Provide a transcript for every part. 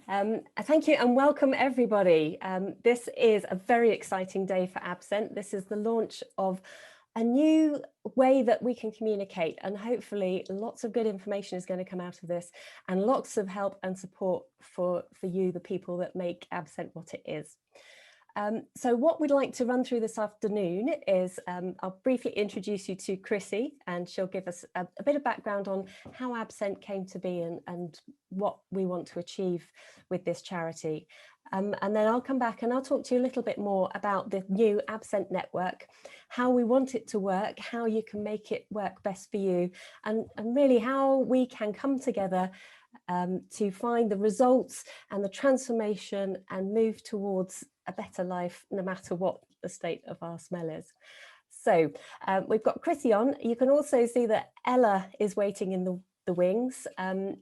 Thank you and welcome everybody. This is a very exciting day for AbScent. This is the launch of a new way that we can communicate, and hopefully lots of good information is going to come out of this, and lots of help and support for you, the people that make AbScent what it is. So what we'd like to run through this afternoon is I'll briefly introduce you to Chrissy, and she'll give us a bit of background on how AbScent came to be and what we want to achieve with this charity. And then I'll come back and I'll talk to you a little bit more about the new AbScent Network, how we want it to work, how you can make it work best for you, and really how we can come together to find the results and the transformation and move towards a better life, no matter what the state of our smell is. So we've got Chrissy on. You can also see that Ella is waiting in the wings.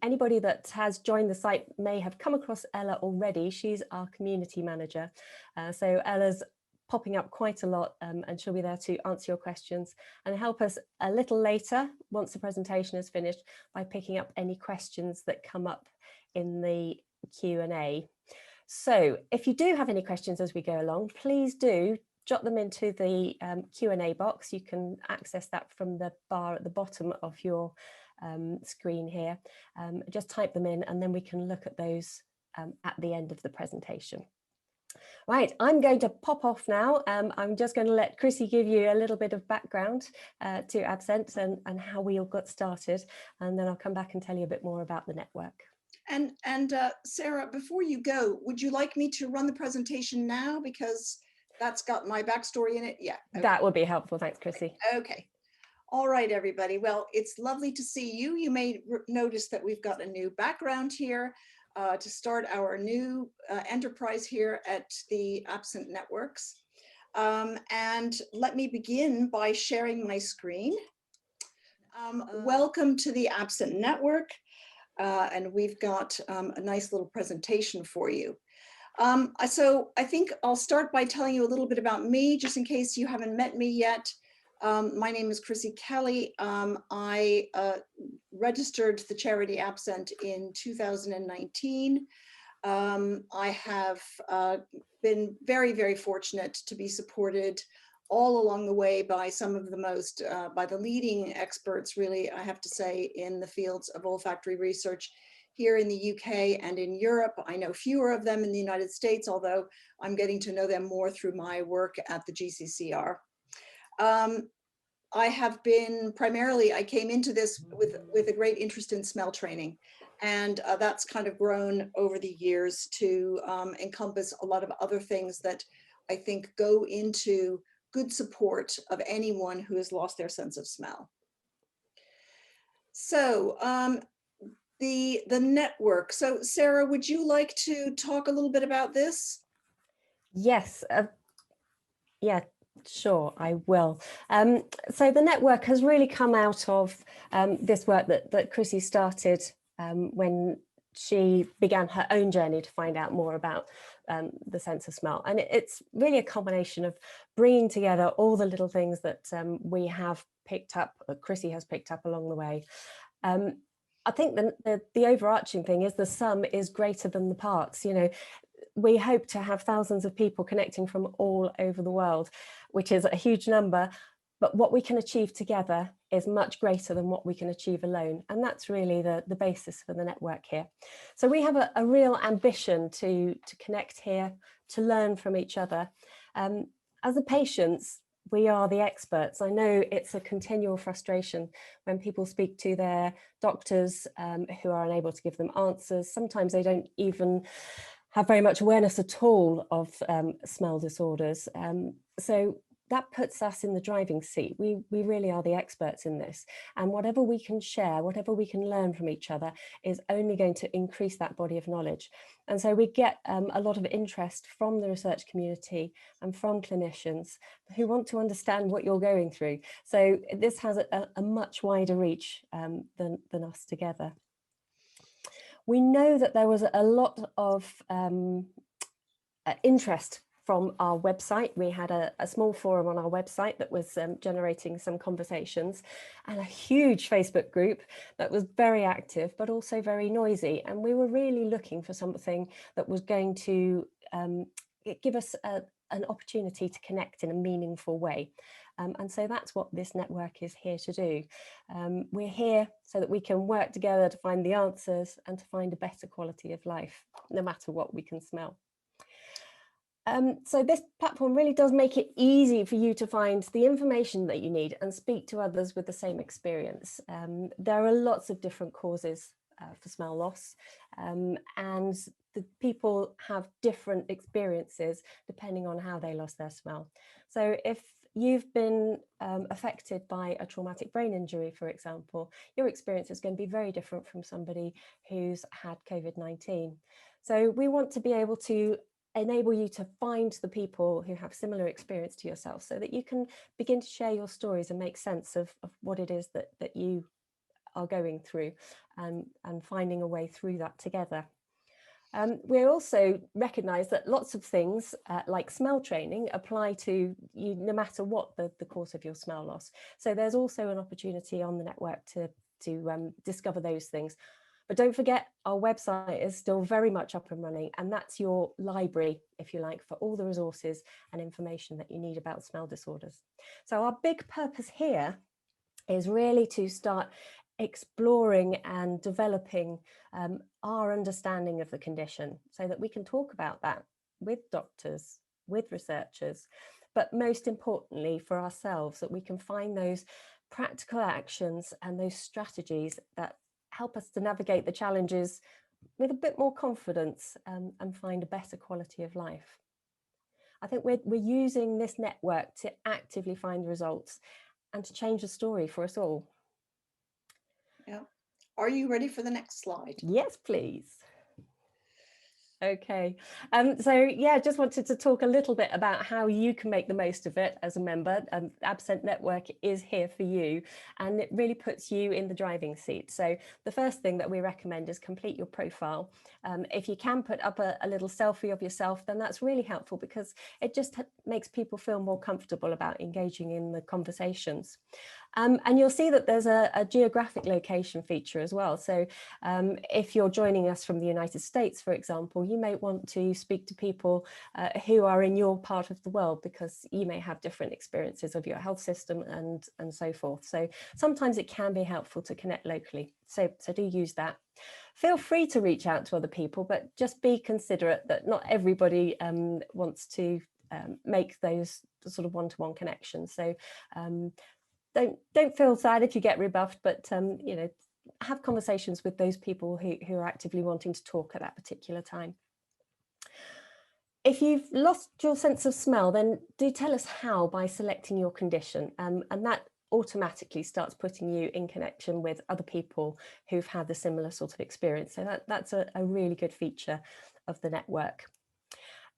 Anybody that has joined the site may have come across Ella already. She's our community manager. So Ella's popping up quite a lot, and she'll be there to answer your questions and help us a little later once the presentation is finished by picking up any questions that come up in the Q&A. So if you do have any questions as we go along, please do jot them into the Q&A box. You can access that from the bar at the bottom of your screen here. Just type them in and then we can look at those at the end of the presentation. Right, I'm going to pop off now. I'm just going to let Chrissy give you a little bit of background to AbScent and how we all got started, and then I'll come back and tell you a bit more about the network. And Sarah, before you go, would you like me to run the presentation now, because that's got my backstory in it? Yeah. Okay. That would be helpful. Thanks, Chrissy. Okay. All right, everybody. Well, it's lovely to see you. You may notice that we've got a new background here to start our new enterprise here at the AbScent Networks. And let me begin by sharing my screen. Welcome to the AbScent Network. And we've got a nice little presentation for you. So I think I'll start by telling you a little bit about me, just in case you haven't met me yet. My name is Chrissy Kelly. I registered the charity AbScent in 2019. I have been very, very fortunate to be supported all along the way by some of the most, by the leading experts, really, I have to say, in the fields of olfactory research here in the UK and in Europe. I know fewer of them in the United States, although I'm getting to know them more through my work at the GCCR. I have been primarily, I came into this with a great interest in smell training, and that's kind of grown over the years to encompass a lot of other things that I think go into good support of anyone who has lost their sense of smell. So the network. So Sarah, would you like to talk a little bit about this? Yes. Yeah, sure, I will. So the network has really come out of this work that Chrissy started when she began her own journey to find out more about the sense of smell. And it's really a combination of bringing together all the little things that we have picked up, Chrissy has picked up along the way. I think the overarching thing is the sum is greater than the parts. You know, we hope to have thousands of people connecting from all over the world, which is a huge number. But what we can achieve together is much greater than what we can achieve alone. And that's really the basis for the network here. So we have a real ambition to connect here, to learn from each other. As a patients, we are the experts. I know it's a continual frustration when people speak to their doctors who are unable to give them answers. Sometimes they don't even have very much awareness at all of smell disorders. So that puts us in the driving seat. We really are the experts in this. And whatever we can share, whatever we can learn from each other is only going to increase that body of knowledge. And so we get a lot of interest from the research community and from clinicians who want to understand what you're going through. So this has a much wider reach than us together. We know that there was a lot of interest from our website. We had a small forum on our website that was generating some conversations, and a huge Facebook group that was very active but also very noisy. And we were really looking for something that was going to give us an opportunity to connect in a meaningful way. And so that's what this network is here to do. We're here so that we can work together to find the answers and to find a better quality of life, no matter what we can smell. So this platform really does make it easy for you to find the information that you need and speak to others with the same experience. There are lots of different causes for smell loss, and the people have different experiences depending on how they lost their smell. So if you've been affected by a traumatic brain injury, for example, your experience is going to be very different from somebody who's had COVID-19. So we want to be able to enable you to find the people who have similar experience to yourself, so that you can begin to share your stories and make sense of what it is that you are going through, and finding a way through that together. We also recognise that lots of things like smell training apply to you no matter what the cause of your smell loss. So there's also an opportunity on the network to discover those things. But don't forget, our website is still very much up and running, and that's your library, if you like, for all the resources and information that you need about smell disorders. So our big purpose here is really to start exploring and developing our understanding of the condition, so that we can talk about that with doctors, with researchers, but most importantly for ourselves, that we can find those practical actions and those strategies that help us to navigate the challenges with a bit more confidence, and find a better quality of life. I think we're using this network to actively find results and to change the story for us all. Yeah. Are you ready for the next slide? Yes, please. Okay, so yeah, just wanted to talk a little bit about how you can make the most of it as a member. AbScent Network is here for you, and it really puts you in the driving seat. So the first thing that we recommend is complete your profile. If you can put up a little selfie of yourself, then that's really helpful, because it just makes people feel more comfortable about engaging in the conversations. And you'll see that there's a geographic location feature as well. So if you're joining us from the United States, for example, you may want to speak to people who are in your part of the world, because you may have different experiences of your health system and so forth. So sometimes it can be helpful to connect locally. So do use that. Feel free to reach out to other people, but just be considerate that not everybody wants to make those sort of one-to-one connections. So don't feel sad if you get rebuffed, but you know, have conversations with those people who are actively wanting to talk at that particular time. If you've lost your sense of smell, then do tell us how by selecting your condition, and that automatically starts putting you in connection with other people who've had the similar sort of experience. So that's a really good feature of the network.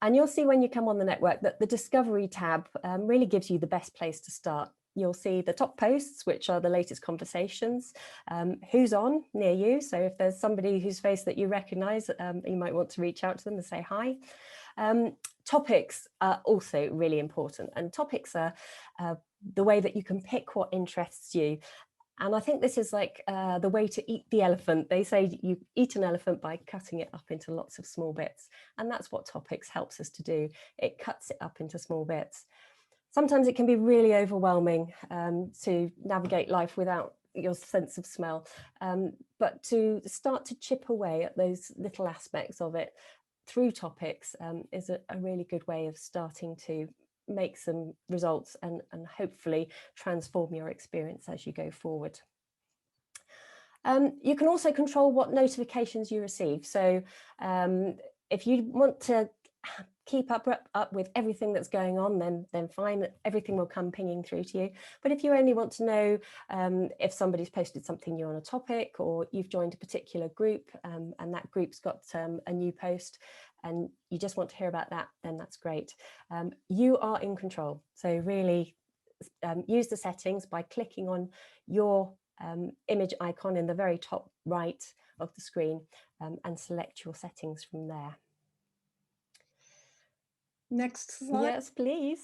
And you'll see when you come on the network that the Discovery tab really gives you the best place to start. You'll see the top posts, which are the latest conversations, who's on near you. So if there's somebody whose face that you recognise, you might want to reach out to them and say hi. Topics are also really important, and topics are the way that you can pick what interests you. And I think this is like the way to eat the elephant. They say you eat an elephant by cutting it up into lots of small bits. And that's what topics helps us to do. It cuts it up into small bits. Sometimes it can be really overwhelming to navigate life without your sense of smell. But to start to chip away at those little aspects of it through topics is a really good way of starting to make some results and hopefully transform your experience as you go forward. You can also control what notifications you receive. So if you want to keep up with everything that's going on, then fine, everything will come pinging through to you. But if you only want to know if somebody's posted something new on a topic, or you've joined a particular group and that group's got a new post and you just want to hear about that, then that's great. You are in control. So really use the settings by clicking on your image icon in the very top right of the screen and select your settings from there. Next slide. Yes, please.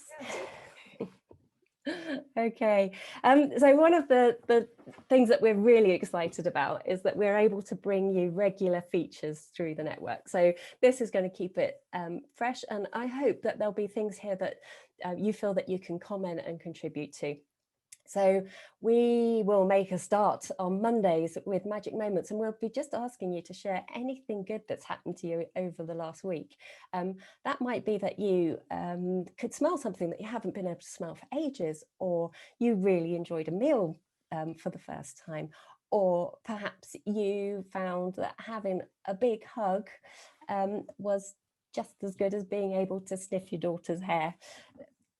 Okay, so one of the things that we're really excited about is that we're able to bring you regular features through the network. So this is going to keep it fresh, and I hope that there'll be things here that you feel that you can comment and contribute to. So we will make a start on Mondays with Magic Moments, and we'll be just asking you to share anything good that's happened to you over the last week. That might be that you could smell something that you haven't been able to smell for ages, or you really enjoyed a meal for the first time, or perhaps you found that having a big hug was just as good as being able to sniff your daughter's hair.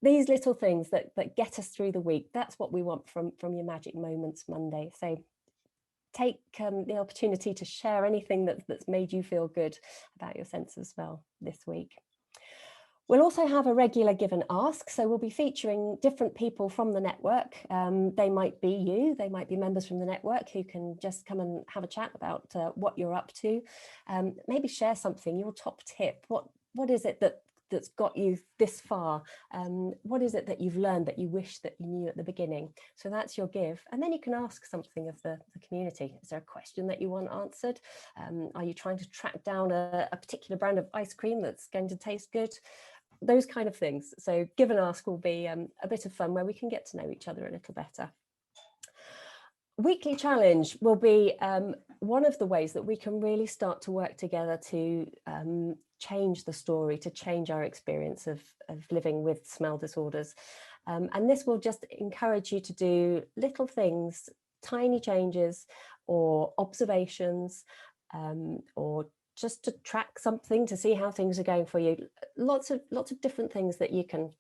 These little things that get us through the week, that's what we want from your Magic Moments Monday. So take the opportunity to share anything that's made you feel good about your sense of smell this week. We'll also have a regular give and ask. So we'll be featuring different people from the network. They might be you, they might be members from the network who can just come and have a chat about what you're up to. Maybe share something, your top tip. What is it that's got you this far? What is it that you've learned that you wish that you knew at the beginning? So that's your give. And then you can ask something of the community. Is there a question that you want answered? Are you trying to track down a particular brand of ice cream that's going to taste good? Those kind of things. So give and ask will be a bit of fun where we can get to know each other a little better. Weekly challenge will be one of the ways that we can really start to work together to change the story, to change our experience of living with smell disorders. And this will just encourage you to do little things, tiny changes or observations, or just to track something to see how things are going for you. Lots of different things that you can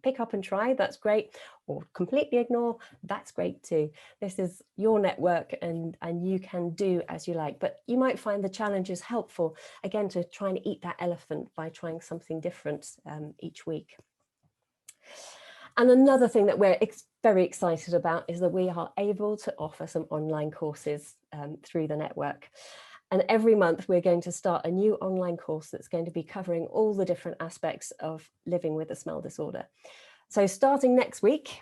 pick up and try, that's great, or completely ignore, that's great too. This is your network and you can do as you like, but you might find the challenges helpful, again, to try and eat that elephant by trying something different each week. And another thing that we're very excited about is that we are able to offer some online courses through the network. And every month we're going to start a new online course that's going to be covering all the different aspects of living with a smell disorder. So starting next week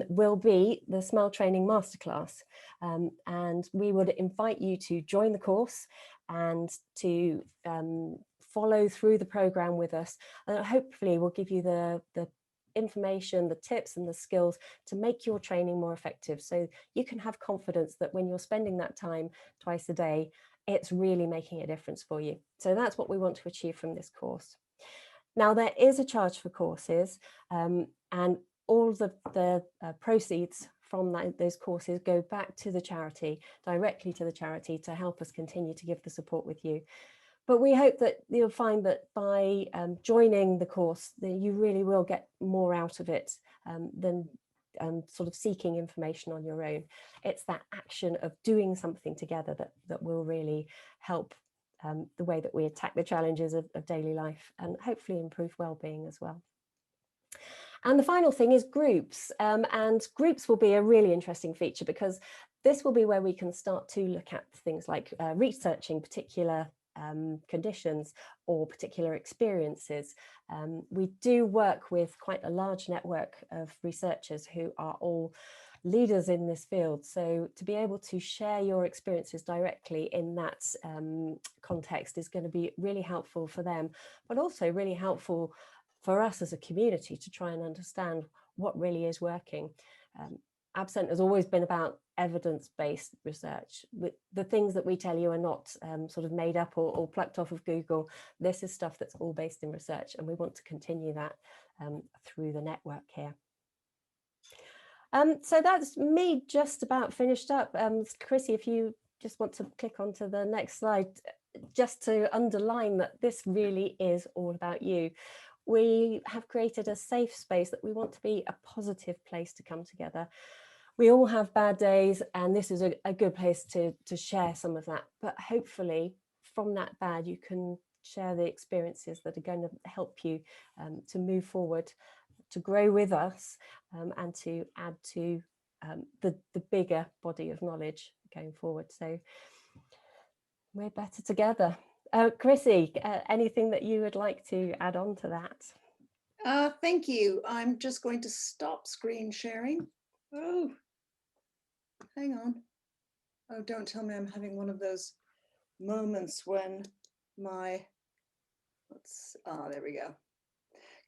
will be the Smell Training Masterclass. And we would invite you to join the course and to follow through the program with us. And hopefully we'll give you the information, the tips and the skills to make your training more effective. So you can have confidence that when you're spending that time twice a day, it's really making a difference for you. So that's what we want to achieve from this course. Now, there is a charge for courses, and all the proceeds from those courses go back to the charity, directly to the charity, to help us continue to give the support with you. But we hope that you'll find that by joining the course, that you really will get more out of it than sort of seeking information on your own. It's that action of doing something together that will really help the way that we attack the challenges of daily life and hopefully improve well-being as well. And the final thing is groups, and groups will be a really interesting feature because this will be where we can start to look at things like researching particular conditions or particular experiences. We do work with quite a large network of researchers who are all leaders in this field. So to be able to share your experiences directly in that context is going to be really helpful for them, but also really helpful for us as a community to try and understand what really is working. AbScent has always been about evidence-based research. The things that we tell you are not sort of made up or plucked off of Google. This is stuff that's all based in research, and we want to continue that through the network here. So that's me just about finished up. Chrissy, if you just want to click onto the next slide, just to underline that this really is all about you. We have created a safe space that we want to be a positive place to come together. We all have bad days, and this is a good place to share some of that. But hopefully from that bad, you can share the experiences that are going to help you to move forward, to grow with us, and to add to the bigger body of knowledge going forward. So we're better together. Chrissy, anything that you would like to add on to that? Thank you. I'm just going to stop screen sharing. Oh, hang on. Oh, don't tell me I'm having one of those moments when my, there we go.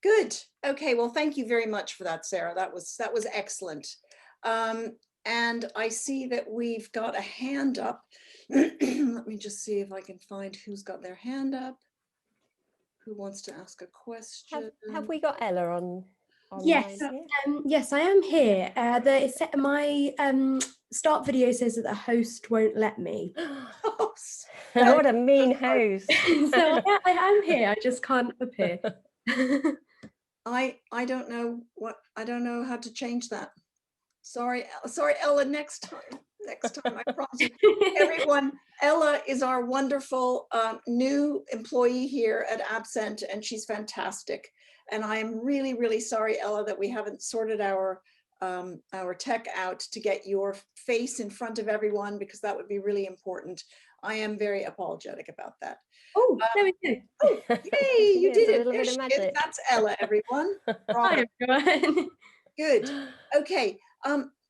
Good. Okay, well, thank you very much for that, Sarah. That was excellent. And I see that we've got a hand up. Let me just see if I can find who's got their hand up. Who wants to ask a question? Have we got Ella on? Yes, yes, I am here. My start video says that the host won't let me. Oh, what a mean host. So I am here, I just can't appear. I don't know how to change that. Sorry, Ella, next time, I promise you. Everyone, Ella is our wonderful new employee here at AbScent, and she's fantastic. And I am really, really sorry, Ella, that we haven't sorted our tech out to get your face in front of everyone, because that would be really important. I am very apologetic about that. Oh, there we go. Oh, yay, you did it. A little There bit of she magic. is. That's Ella, everyone. Hi, everyone. Good. Okay.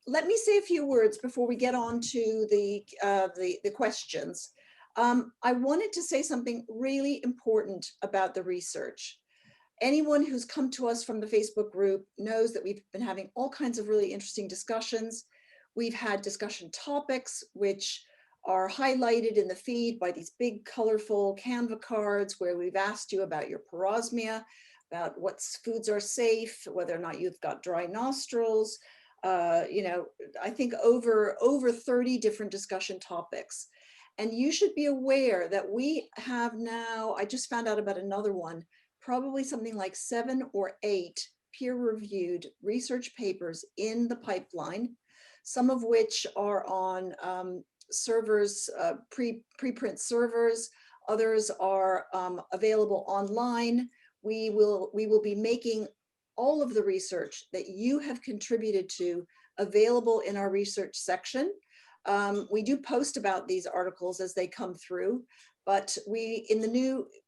Let me say a few words before we get on to the questions. I wanted to say something really important about the research. Anyone who's come to us from the Facebook group knows that we've been having all kinds of really interesting discussions. We've had discussion topics which are highlighted in the feed by these big colorful Canva cards where we've asked you about your parosmia, about what foods are safe, whether or not you've got dry nostrils, you know, I think over 30 different discussion topics. And you should be aware that we have now, I just found out about another one, probably something like 7 or 8 peer-reviewed research papers in the pipeline, some of which are on servers, preprint servers, others are available online. We will be making all of the research that you have contributed to available in our research section. We do post about these articles as they come through, but we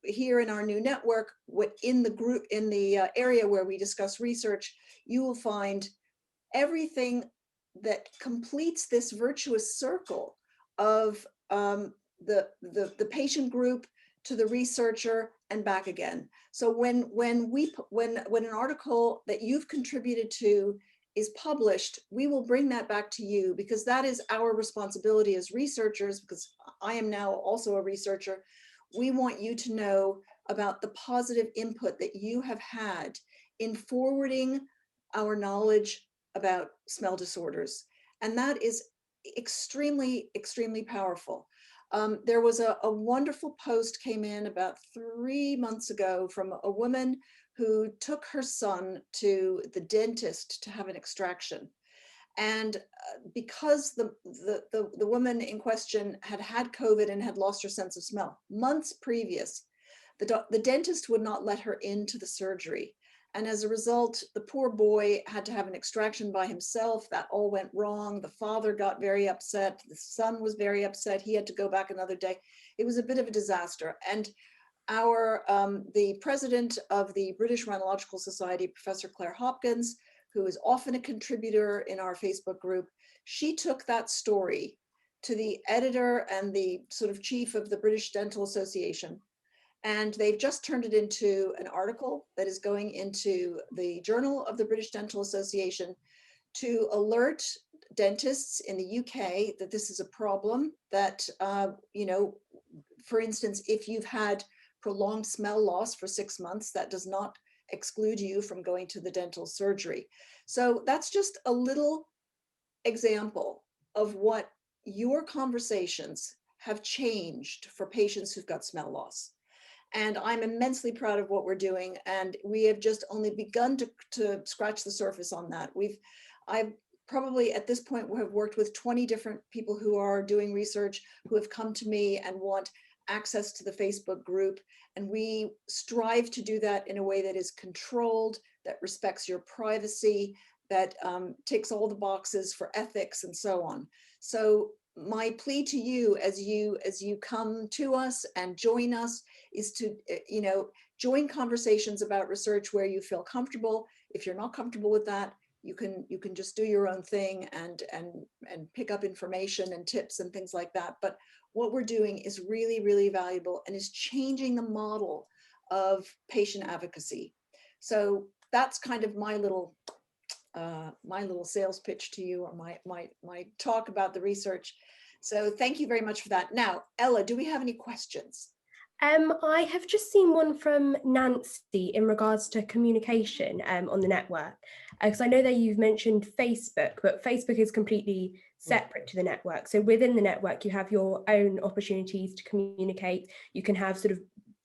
here in our new network, in the group, in the area where we discuss research, you will find everything that completes this virtuous circle of the patient group to the researcher and back again. So when an article that you've contributed to is published, we will bring that back to you, because that is our responsibility as researchers, because I am now also a researcher. We want you to know about the positive input that you have had in forwarding our knowledge about smell disorders. And that is extremely, extremely powerful. There was a wonderful post came in about 3 months ago from a woman who took her son to the dentist to have an extraction. And because the woman in question had COVID and had lost her sense of smell months previous, the dentist would not let her into the surgery. And as a result, the poor boy had to have an extraction by himself. That all went wrong. The father got very upset. The son was very upset. He had to go back another day. It was a bit of a disaster. And the president of the British Rhinological Society, Professor Claire Hopkins, who is often a contributor in our Facebook group, she took that story to the editor and the sort of chief of the British Dental Association. And they've just turned it into an article that is going into the Journal of the British Dental Association to alert dentists in the UK that this is a problem, that, you know, for instance, if you've had prolonged smell loss for 6 months, that does not exclude you from going to the dental surgery. So that's just a little example of what your conversations have changed for patients who've got smell loss. And I'm immensely proud of what we're doing. And we have just only begun to scratch the surface on that. I've probably at this point have worked with 20 different people who are doing research, who have come to me and want access to the Facebook group. And we strive to do that in a way that is controlled, that respects your privacy, that ticks all the boxes for ethics and so on. So my plea to you as you come to us and join us is to, you know, join conversations about research where you feel comfortable. If you're not comfortable with that, you can just do your own thing and pick up information and tips and things like that. But what we're doing is really, really valuable and is changing the model of patient advocacy. So that's kind of my little sales pitch to you, or my talk about the research. So thank you very much for that. Now, Ella, do we have any questions? I have just seen one from Nancy in regards to communication on the network, because I know that you've mentioned Facebook, but Facebook is completely separate to the network. So within the network, you have your own opportunities to communicate. You can have sort of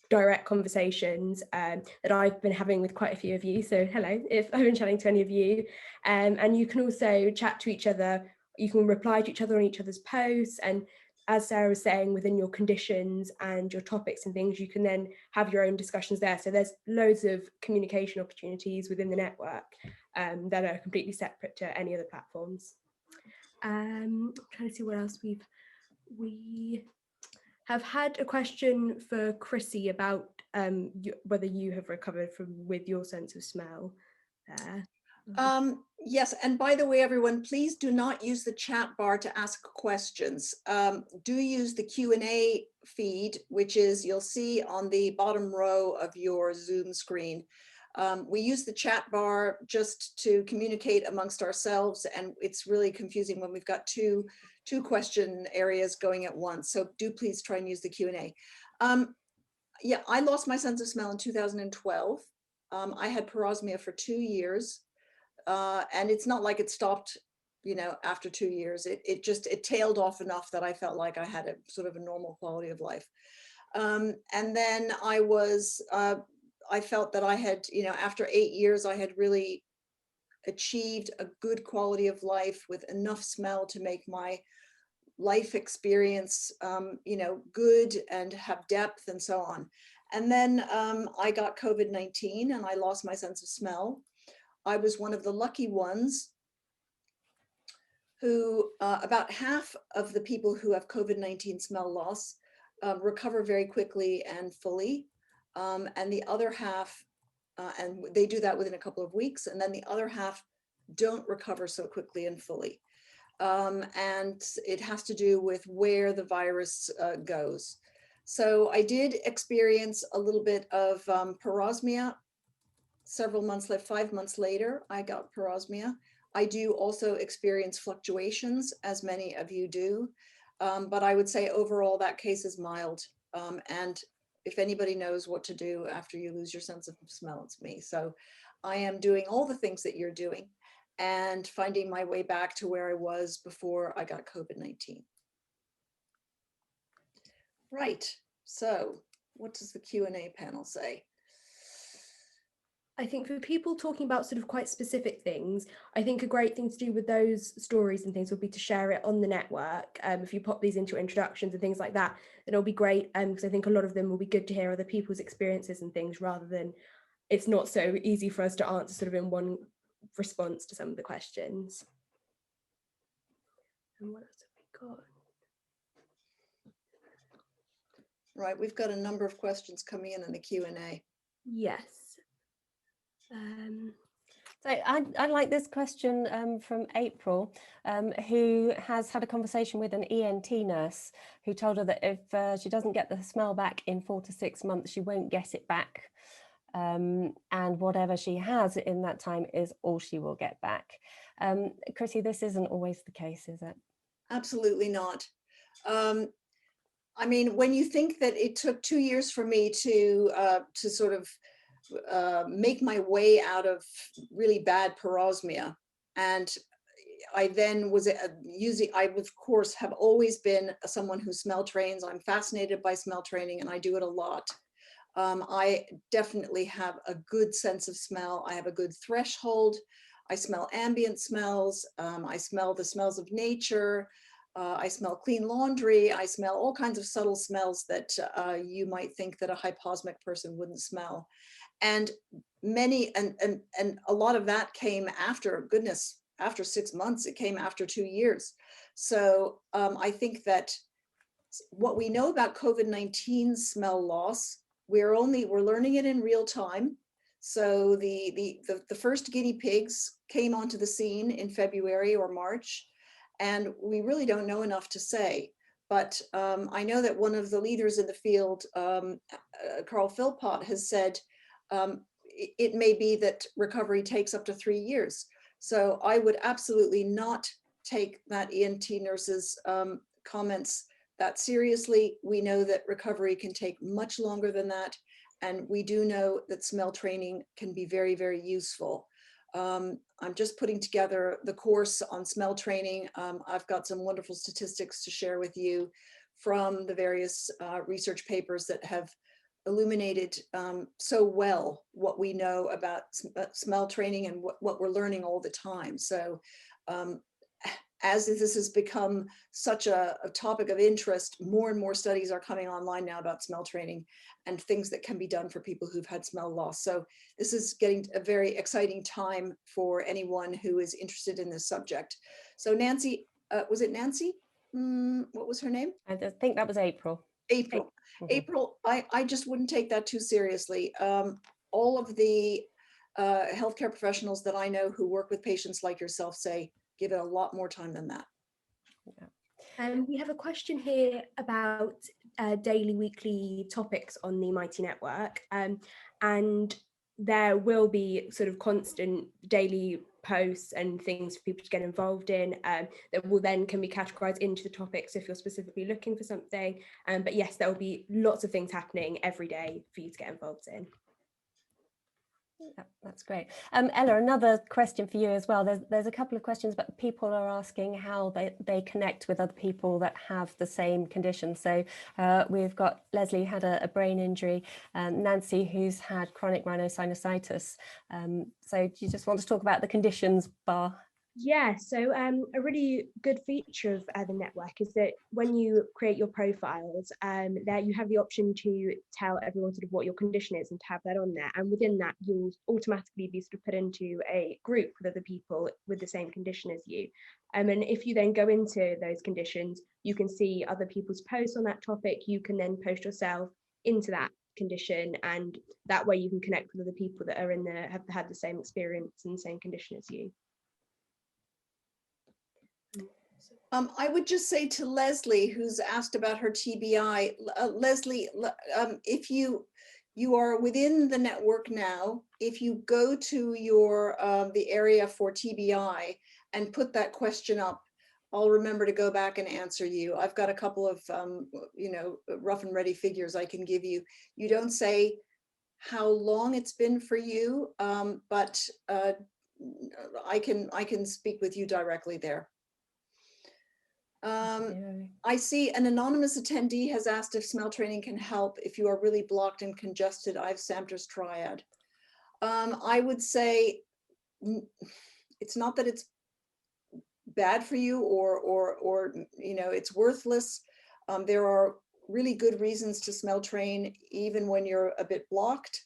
direct conversations that I've been having with quite a few of you. So hello, if I've been chatting to any of you. And you can also chat to each other. You can reply to each other on each other's posts. And as Sarah was saying, within your conditions and your topics and things, you can then have your own discussions there. So there's loads of communication opportunities within the network that are completely separate to any other platforms. I'm trying to see what else we have had a question for Chrissy about whether you have recovered with your sense of smell there. Yes, and by the way, everyone, please do not use the chat bar to ask questions. Do use the Q&A feed, which is, you'll see on the bottom row of your Zoom screen. We use the chat bar just to communicate amongst ourselves, and it's really confusing when we've got two question areas going at once. So do please try and use the Q&A. Yeah, I lost my sense of smell in 2012. I had parosmia for 2 years. And it's not like it stopped, you know, after 2 years. It tailed off enough that I felt like I had a sort of a normal quality of life. And then I felt that I had, you know, after 8 years, I had really achieved a good quality of life with enough smell to make my life experience, you know, good and have depth and so on. And then I got COVID-19 and I lost my sense of smell. I was one of the lucky ones who, about half of the people who have COVID-19 smell loss recover very quickly and fully. And the other half, and they do that within a couple of weeks, and then the other half don't recover so quickly and fully. And it has to do with where the virus goes. So I did experience a little bit of parosmia. Several months, like 5 months later, I got parosmia. I do also experience fluctuations, as many of you do, but I would say overall that case is mild. And if anybody knows what to do after you lose your sense of smell, it's me. So I am doing all the things that you're doing and finding my way back to where I was before I got COVID-19. Right, so what does the Q&A panel say? I think for people talking about sort of quite specific things, I think a great thing to do with those stories and things would be to share it on the network. If you pop these into your introductions and things like that, then it'll be great, because I think a lot of them will be good to hear other people's experiences and things, rather than it's not so easy for us to answer sort of in one response to some of the questions. And what else have we got? Right, we've got a number of questions coming in the Q&A. Yes. So I like this question from April, who has had a conversation with an ENT nurse who told her that if she doesn't get the smell back in 4 to 6 months, she won't get it back. And whatever she has in that time is all she will get back. Chrissy, this isn't always the case, is it? Absolutely not. I mean, when you think that it took 2 years for me to sort of make my way out of really bad parosmia, and I then was I of course have always been someone who smell trains. I'm fascinated by smell training and I do it a lot. I definitely have a good sense of smell. I have a good threshold. I smell ambient smells. I smell the smells of nature. I smell clean laundry. I smell all kinds of subtle smells that you might think that a hyposmic person wouldn't smell. And many, and a lot of that came after, goodness, after 6 months. It came after 2 years. So I think that what we know about COVID-19 smell loss we're learning it in real time. So the first guinea pigs came onto the scene in February or March, and we really don't know enough to say. But I know that one of the leaders in the field, Carl Philpott, has said it may be that recovery takes up to 3 years. So I would absolutely not take that ENT nurse's comments that seriously. We know that recovery can take much longer than that. And we do know that smell training can be very, very useful. I'm just putting together the course on smell training. I've got some wonderful statistics to share with you from the various research papers that have illuminated so well what we know about smell training and what we're learning all the time. So as this has become such a topic of interest, more and more studies are coming online now about smell training and things that can be done for people who've had smell loss. So this is getting a very exciting time for anyone who is interested in this subject. So Nancy, was it Nancy? What was her name? I think that was April. April. April, I just wouldn't take that too seriously. All of the healthcare professionals that I know who work with patients like yourself say, give it a lot more time than that. We have a question here about daily, weekly topics on the Mighty Network, and there will be sort of constant daily posts and things for people to get involved in that will then can be categorized into the topics if you're specifically looking for something. But yes, there will be lots of things happening every day for you to get involved in. Yeah, that's great. Ella, another question for you as well. There's a couple of questions, but people are asking how they connect with other people that have the same condition. So we've got Leslie who had a brain injury, Nancy who's had chronic rhinosinusitis. So do you just want to talk about the conditions bar? Yeah, so a really good feature of the network is that when you create your profiles, there you have the option to tell everyone sort of what your condition is and to have that on there. And within that, you'll automatically be sort of put into a group with other people with the same condition as you. And if you then go into those conditions, you can see other people's posts on that topic. You can then post yourself into that condition, and that way you can connect with other people that are have had the same experience and the same condition as you. I would just say to Leslie, who's asked about her TBI, Leslie, if you are within the network now, if you go to your the area for TBI and put that question up, I'll remember to go back and answer you. I've got a couple of rough and ready figures I can give you. You don't say how long it's been for you, but I can speak with you directly there. I see an anonymous attendee has asked if smell training can help if you are really blocked and congested. I have Samter's triad. I would say it's not that it's bad for you or it's worthless. There are really good reasons to smell train even when you're a bit blocked,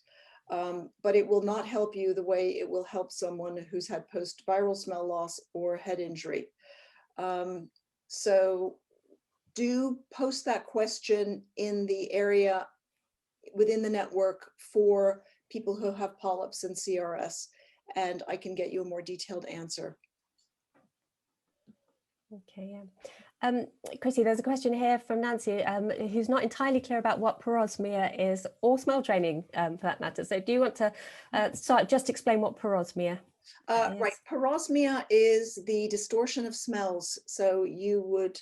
but it will not help you the way it will help someone who's had post-viral smell loss or head injury. So do post that question in the area within the network for people who have polyps and CRS, and I can get you a more detailed answer. Okay, yeah. Chrissy, there's a question here from Nancy who's not entirely clear about what parosmia is or smell training for that matter. So do you want to just explain what parosmia is? Right, parosmia is the distortion of smells. So you would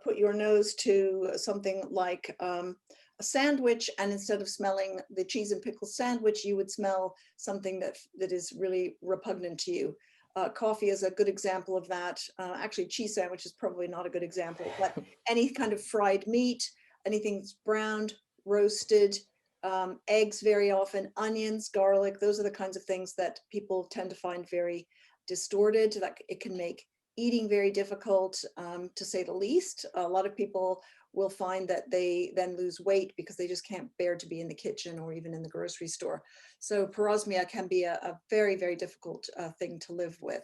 put your nose to something like a sandwich, and instead of smelling the cheese and pickle sandwich, you would smell something that is really repugnant to you. Coffee is a good example of that. Actually, cheese sandwich is probably not a good example, but any kind of fried meat, anything that's browned, roasted, eggs very often, onions, garlic, those are the kinds of things that people tend to find very distorted. That it can make eating very difficult, to say the least. A lot of people will find that they then lose weight because they just can't bear to be in the kitchen or even in the grocery store. So parosmia can be a very, very difficult thing to live with.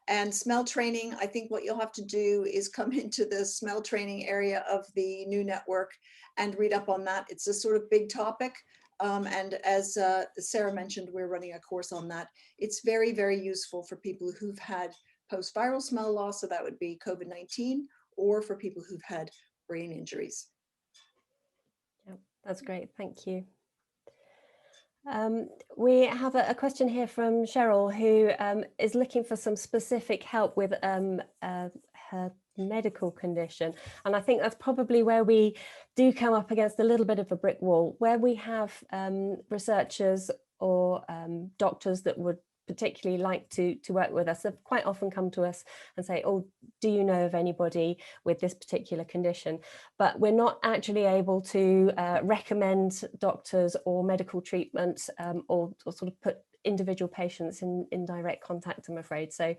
And smell training, I think what you'll have to do is come into the smell training area of the new network and read up on that. It's a sort of big topic. And as Sarah mentioned, we're running a course on that. It's very, very useful for people who've had post-viral smell loss, so that would be COVID-19, or for people who've had brain injuries. Yeah, that's great. Thank you. We have a question here from Cheryl, who is looking for some specific help with her medical condition. And I think that's probably where we do come up against a little bit of a brick wall, where we have researchers or doctors that would particularly like to work with us have quite often come to us and say, oh, do you know of anybody with this particular condition? But we're not actually able to recommend doctors or medical treatment or sort of put individual patients in direct contact, I'm afraid. So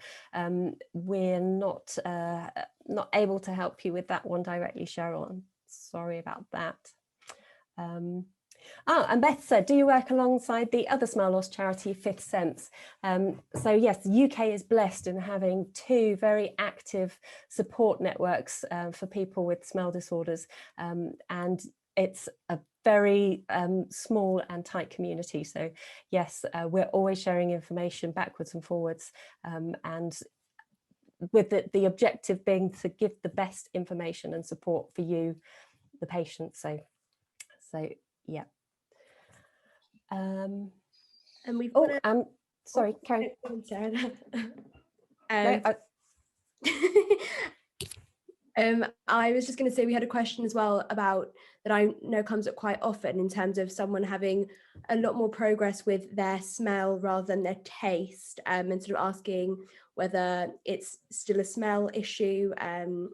we're not able to help you with that one directly, Cheryl. I'm sorry about that. And Beth said, do you work alongside the other smell loss charity, Fifth Sense? So yes, the UK is blessed in having two very active support networks for people with smell disorders. And it's a very small and tight community. So yes, we're always sharing information backwards and forwards, and with the objective being to give the best information and support for you, the patient. So yeah. And we've Oh, got sorry, Karen. Sarah. I was just going to say we had a question as well about that I know comes up quite often in terms of someone having a lot more progress with their smell rather than their taste, and sort of asking whether it's still a smell issue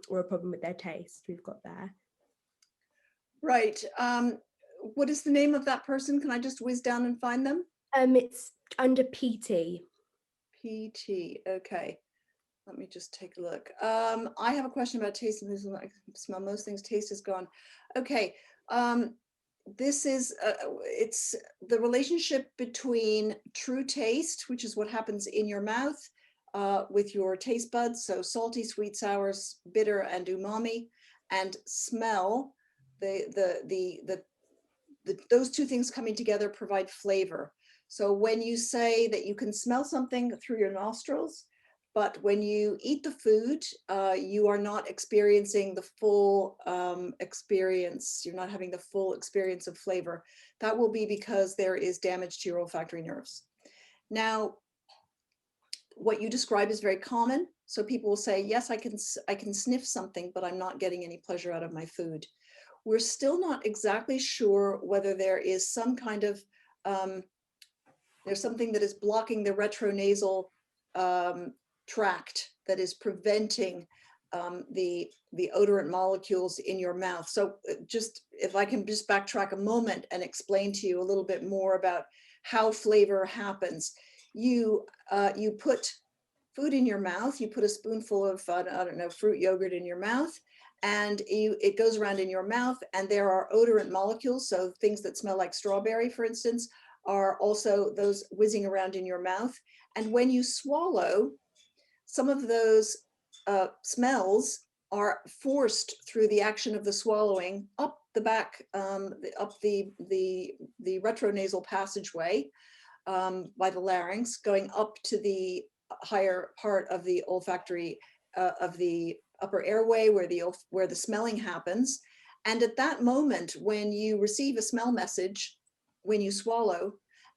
or a problem with their taste. We've got there. Right. What is the name of that person? Can I just whiz down and find them? It's under PT. PT. Okay. Let me just take a look. I have a question about taste and I smell most things. Taste is gone. Okay. This is, it's the relationship between true taste, which is what happens in your mouth with your taste buds. So salty, sweet, sour, bitter, and umami, and smell. Those two things coming together provide flavor. So when you say that you can smell something through your nostrils, but when you eat the food, you are not experiencing the full experience. You're not having the full experience of flavor. That will be because there is damage to your olfactory nerves. Now, what you describe is very common. So people will say, yes, I can sniff something, but I'm not getting any pleasure out of my food. We're still not exactly sure whether there is some kind of, there's something that is blocking the retronasal tract that is preventing the odorant molecules in your mouth. So just, if I can just backtrack a moment and explain to you a little bit more about how flavor happens. You put food in your mouth, you put a spoonful of, I don't know, fruit yogurt in your mouth, and it goes around in your mouth, and there are odorant molecules. So things that smell like strawberry, for instance, are also those whizzing around in your mouth. And when you swallow, some of those smells are forced through the action of the swallowing up the back, up the retronasal passageway by the larynx, going up to the higher part of the olfactory, of the upper airway where the smelling happens. And at that moment, when you receive a smell message, when you swallow,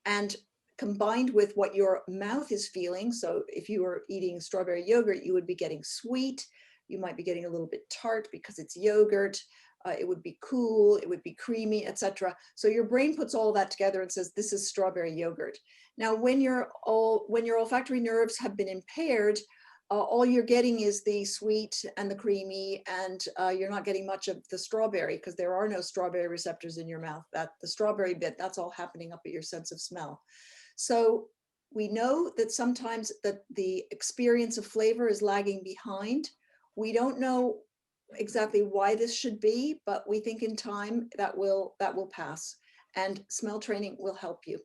and combined with what your mouth is feeling, so if you were eating strawberry yogurt, you would be getting sweet, you might be getting a little bit tart because it's yogurt, it would be cool, it would be creamy, etc. So your brain puts all that together and says, this is strawberry yogurt. Now, when your olfactory nerves have been impaired, all you're getting is the sweet and the creamy, and you're not getting much of the strawberry because there are no strawberry receptors in your mouth. That the strawberry bit, that's all happening up at your sense of smell. So we know that sometimes that the experience of flavor is lagging behind. We don't know exactly why this should be, but we think in time that will pass, and smell training will help you.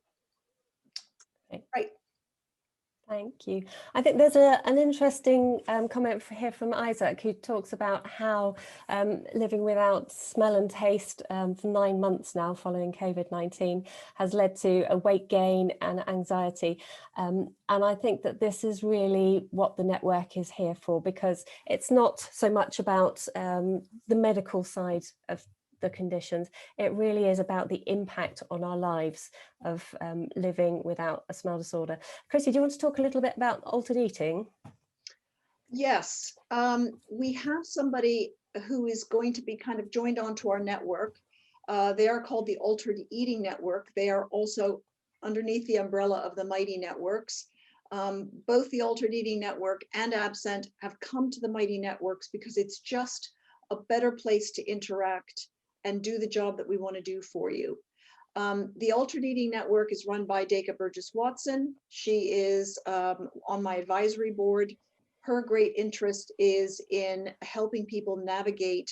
Okay. Right. Thank you. I think there's an interesting comment here from Isaac, who talks about how living without smell and taste for 9 months now following COVID-19 has led to a weight gain and anxiety. And I think that this is really what the network is here for, because it's not so much about the medical side of the conditions. It really is about the impact on our lives of living without a smell disorder. Chrissy, do you want to talk a little bit about altered eating? Yes, we have somebody who is going to be kind of joined onto our network. They are called the Altered Eating Network. They are also underneath the umbrella of the Mighty Networks. Both the Altered Eating Network and AbScent have come to the Mighty Networks because it's just a better place to interact and do the job that we want to do for you. The Altered Eating Network is run by Dacre Burgess-Watson. She is on my advisory board. Her great interest is in helping people navigate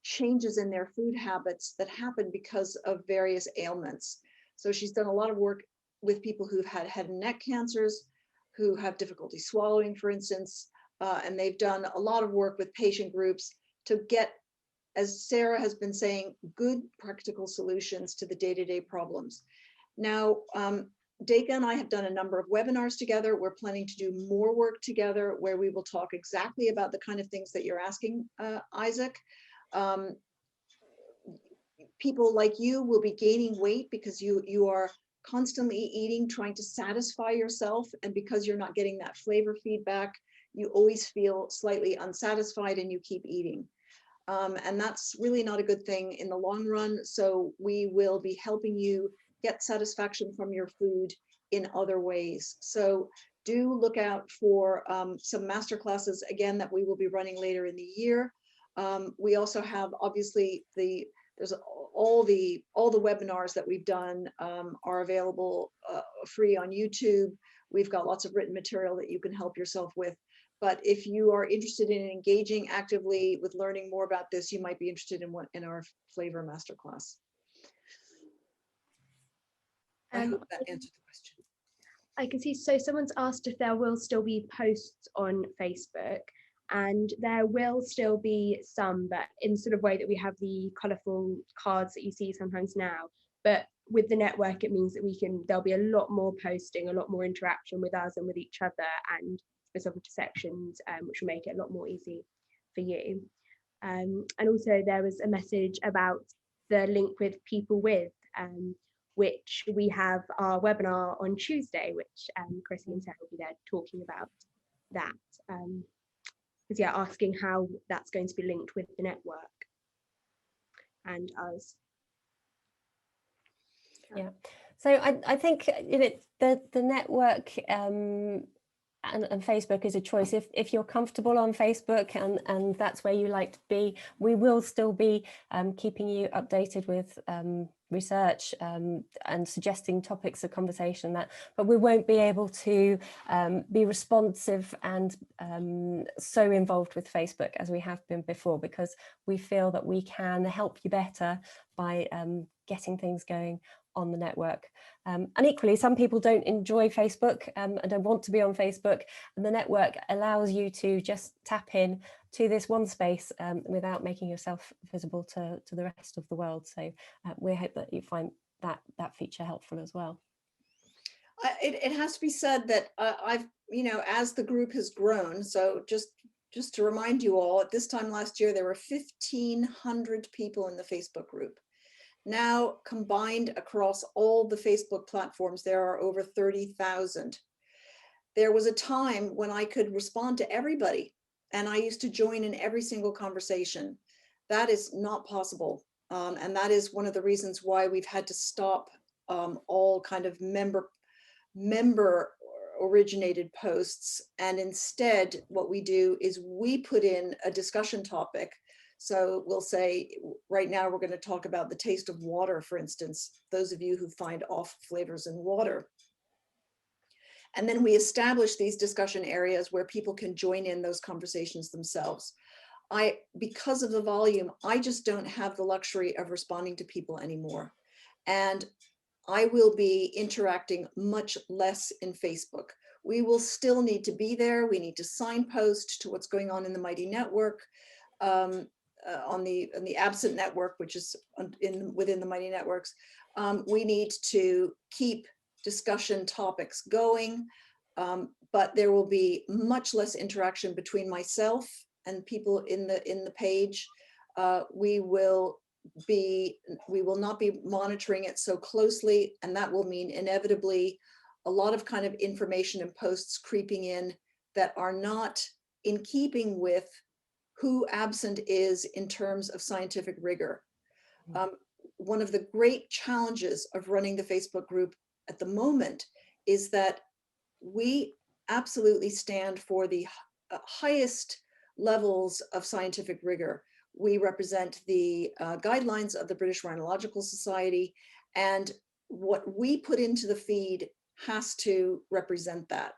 changes in their food habits that happen because of various ailments. So she's done a lot of work with people who've had head and neck cancers, who have difficulty swallowing, for instance, and they've done a lot of work with patient groups to get, as Sarah has been saying, good practical solutions to the day-to-day problems. Now, Dacre and I have done a number of webinars together. We're planning to do more work together where we will talk exactly about the kind of things that you're asking, Isaac. People like you will be gaining weight because you are constantly eating, trying to satisfy yourself. And because you're not getting that flavor feedback, you always feel slightly unsatisfied and you keep eating. And that's really not a good thing in the long run. So we will be helping you get satisfaction from your food in other ways. So do look out for some masterclasses, again, that we will be running later in the year. We also have, obviously, there's all the webinars that we've done are available free on YouTube. We've got lots of written material that you can help yourself with. But if you are interested in engaging actively with learning more about this, you might be interested in our flavor masterclass. I hope that answered the question. I can see, so someone's asked if there will still be posts on Facebook, and there will still be some, but in sort of way that we have the colourful cards that you see sometimes now. But with the network, it means that there'll be a lot more posting, a lot more interaction with us and with each other, and specific to sections, which will make it a lot more easy for you. And also there was a message about the link with People With, which we have our webinar on Tuesday, which Chrissy and Sarah will be there talking about that. Because yeah, asking how that's going to be linked with the network and us. Yeah, so I think, you know, the network and Facebook is a choice. If you're comfortable on Facebook and that's where you like to be, we will still be keeping you updated with research and suggesting topics of conversation, but we won't be able to be responsive and so involved with Facebook as we have been before, because we feel that we can help you better by getting things going on the network. And equally, some people don't enjoy Facebook and don't want to be on Facebook, and the network allows you to just tap in to this one space without making yourself visible to the rest of the world. So we hope that you find that feature helpful as well. It has to be said that I've, you know, as the group has grown, so just to remind you all, at this time last year, there were 1,500 people in the Facebook group. Now, combined across all the Facebook platforms, there are over 30,000. There was a time when I could respond to everybody, and I used to join in every single conversation. That is not possible. And that is one of the reasons why we've had to stop all kind of member originated posts. And instead, what we do is we put in a discussion topic. So we'll say, right now, we're going to talk about the taste of water, for instance, those of you who find off flavors in water. And then we establish these discussion areas where people can join in those conversations themselves. Because of the volume, I just don't have the luxury of responding to people anymore. And I will be interacting much less in Facebook. We will still need to be there. We need to signpost to what's going on in the Mighty Network, on the AbScent Network, which is within the Mighty Networks. We need to keep discussion topics going, but there will be much less interaction between myself and people in the page. We will not be monitoring it so closely, and that will mean inevitably a lot of kind of information and posts creeping in that are not in keeping with who AbScent is in terms of scientific rigor. One of the great challenges of running the Facebook group at the moment is that we absolutely stand for the highest levels of scientific rigor. We represent the guidelines of the British Rhinological Society, and what we put into the feed has to represent that.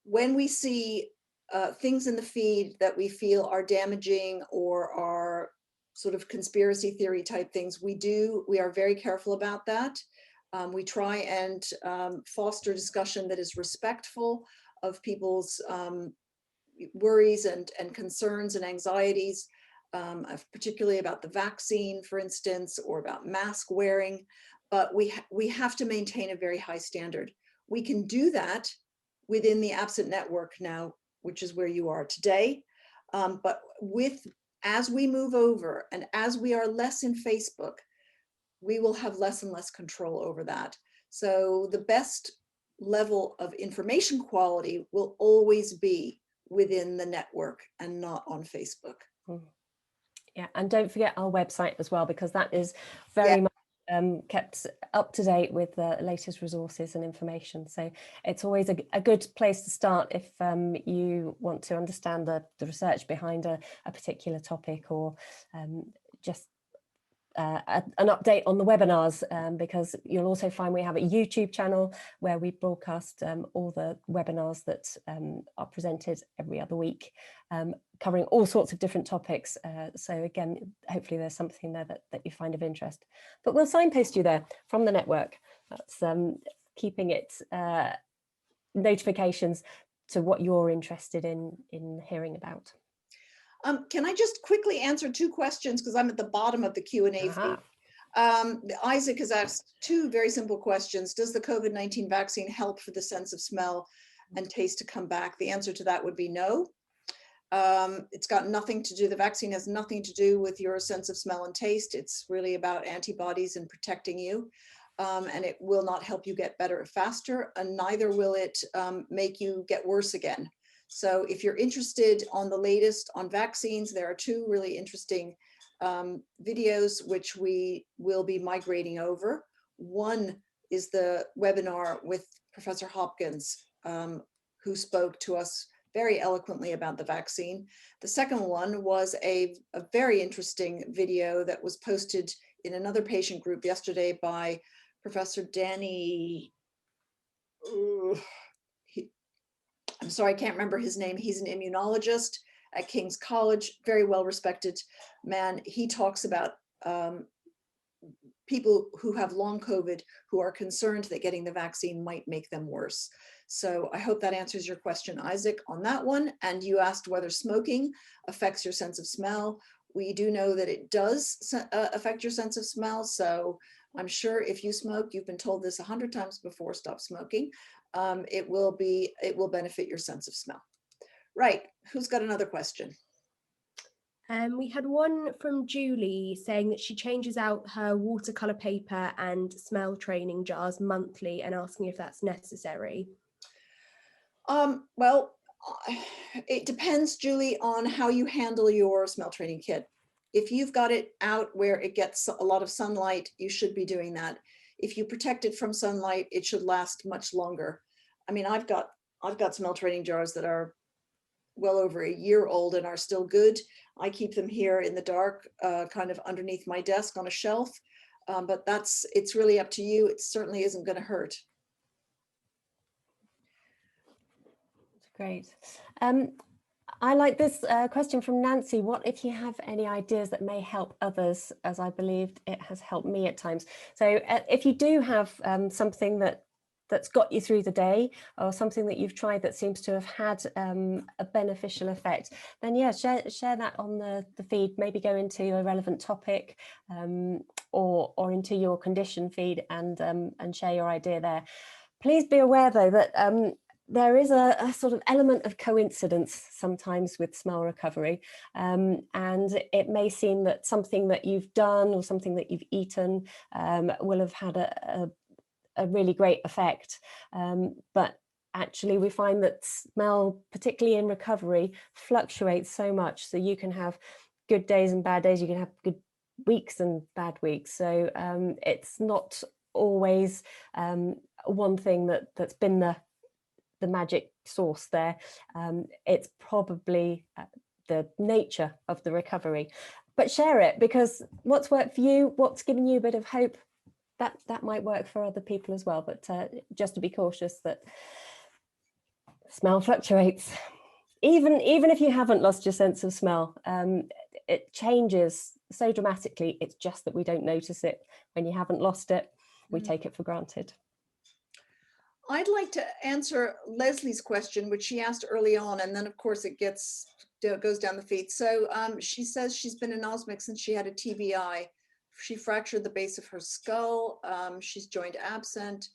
When we see things in the feed that we feel are damaging or are sort of conspiracy theory type things, we are very careful about that. We try and foster discussion that is respectful of people's worries and concerns and anxieties, particularly about the vaccine, for instance, or about mask wearing. But we have to maintain a very high standard. We can do that within the AbScent Network now, which is where you are today. But as we move over and as we are less in Facebook, we will have less and less control over that. So the best level of information quality will always be within the network and not on Facebook. Yeah, and don't forget our website as well, because that is very much kept up to date with the latest resources and information. So it's always a good place to start if you want to understand the research behind a particular topic, or just an update on the webinars, because you'll also find we have a YouTube channel where we broadcast all the webinars that are presented every other week, covering all sorts of different topics. So again, hopefully there's something there that you find of interest. But we'll signpost you there from the network. That's keeping it notifications to what you're interested in hearing about. Can I just quickly answer two questions, because I'm at the bottom of the Q&A feed. Isaac has asked two very simple questions. Does the COVID-19 vaccine help for the sense of smell and taste to come back? The answer to that would be no. It's got nothing to do, the vaccine has nothing to do with your sense of smell and taste. It's really about antibodies and protecting you. And it will not help you get better faster, and neither will it make you get worse again. So if you're interested on the latest on vaccines, there are two really interesting videos which we will be migrating over. One is the webinar with Professor Hopkins, who spoke to us very eloquently about the vaccine. The second one was a very interesting video that was posted in another patient group yesterday by Professor Danny, I'm sorry, I can't remember his name. He's an immunologist at King's College, very well-respected man. He talks about people who have long COVID who are concerned that getting the vaccine might make them worse. So I hope that answers your question, Isaac, on that one. And you asked whether smoking affects your sense of smell. We do know that it does affect your sense of smell. So I'm sure if you smoke, you've been told this 100 times before, stop smoking. It will benefit your sense of smell. Right, who's got another question? We had one from Julie saying that she changes out her watercolor paper and smell training jars monthly, and asking if that's necessary. Well, it depends, Julie, on how you handle your smell training kit. If you've got it out where it gets a lot of sunlight, you should be doing that. If you protect it from sunlight, it should last much longer. I mean, I've got smell training jars that are well over a year old and are still good. I keep them here in the dark, kind of underneath my desk on a shelf. But it's really up to you. It certainly isn't going to hurt. Great. I like this question from Nancy. What if you have any ideas that may help others, as I believed it has helped me at times? So if you do have something that that's got you through the day, or something that you've tried that seems to have had a beneficial effect, then yeah, share that on the feed. Maybe go into a relevant topic or into your condition feed and share your idea there. Please be aware though that there is a sort of element of coincidence sometimes with smell recovery, and it may seem that something that you've done or something that you've eaten will have had a really great effect, but actually we find that smell, particularly in recovery, fluctuates so much. So you can have good days and bad days, you can have good weeks and bad weeks. So it's not always one thing that's been the magic source there. It's probably the nature of the recovery. But share it, because what's worked for you, what's given you a bit of hope, that might work for other people as well. But just to be cautious that smell fluctuates. Even if you haven't lost your sense of smell, it changes so dramatically. It's just that we don't notice it. When you haven't lost it, we take it for granted. I'd like to answer Leslie's question, which she asked early on, and then of course it goes down the feed. So she says she's been anosmic since she had a TBI. She fractured the base of her skull. She's joined AbScent.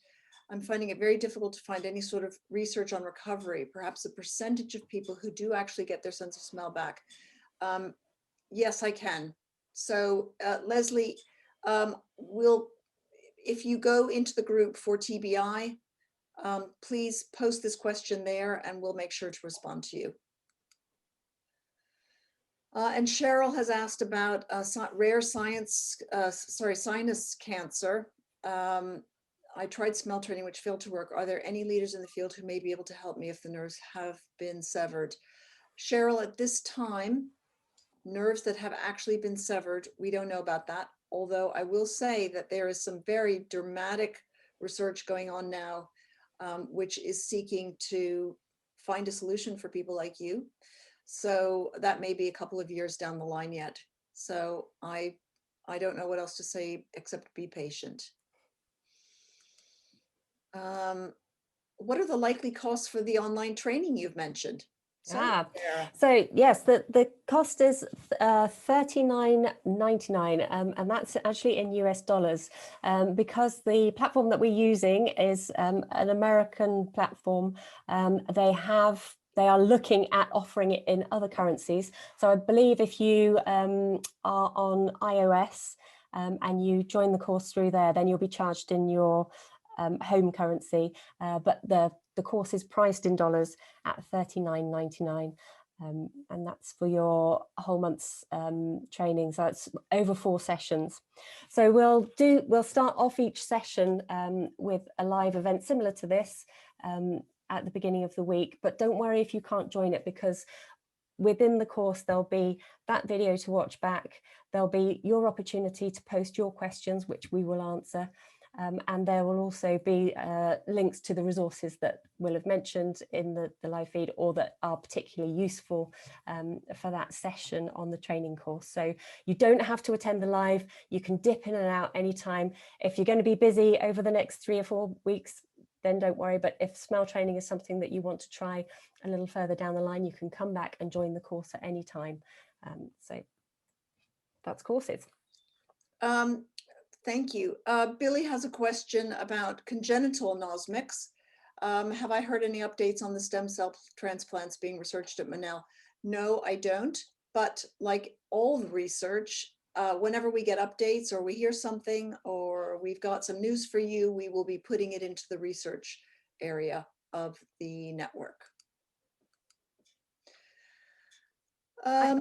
I'm finding it very difficult to find any sort of research on recovery, perhaps a percentage of people who do actually get their sense of smell back. Yes, I can. So Leslie, if you go into the group for TBI, please post this question there and we'll make sure to respond to you. And Cheryl has asked about rare sinus cancer. I tried smell training, which failed to work. Are there any leaders in the field who may be able to help me if the nerves have been severed? Cheryl, at this time, nerves that have actually been severed, we don't know about that. Although I will say that there is some very dramatic research going on now, which is seeking to find a solution for people like you. So that may be a couple of years down the line yet. So I don't know what else to say except be patient. What are the likely costs for the online training you've mentioned? So yes, the cost is $39.99, and that's actually in US dollars, because the platform that we're using is an American platform. They are looking at offering it in other currencies. So I believe if you are on iOS and you join the course through there, then you'll be charged in your home currency, but the course is priced in dollars at $39.99, and that's for your whole month's training. So it's over 4 sessions. So we'll start off each session with a live event similar to this at the beginning of the week. But don't worry if you can't join it, because within the course there'll be that video to watch back. There'll be your opportunity to post your questions, which we will answer. And there will also be links to the resources that we'll have mentioned in the live feed, or that are particularly useful for that session on the training course. So you don't have to attend the live. You can dip in and out anytime. If you're going to be busy over the next 3 or 4 weeks, then don't worry. But if smell training is something that you want to try a little further down the line, you can come back and join the course at any time. So that's courses. Thank you. Billy has a question about congenital anosmics. Have I heard any updates on the stem cell transplants being researched at Manel? No, I don't. But like all the research, whenever we get updates or we hear something or we've got some news for you, we will be putting it into the research area of the network. Now,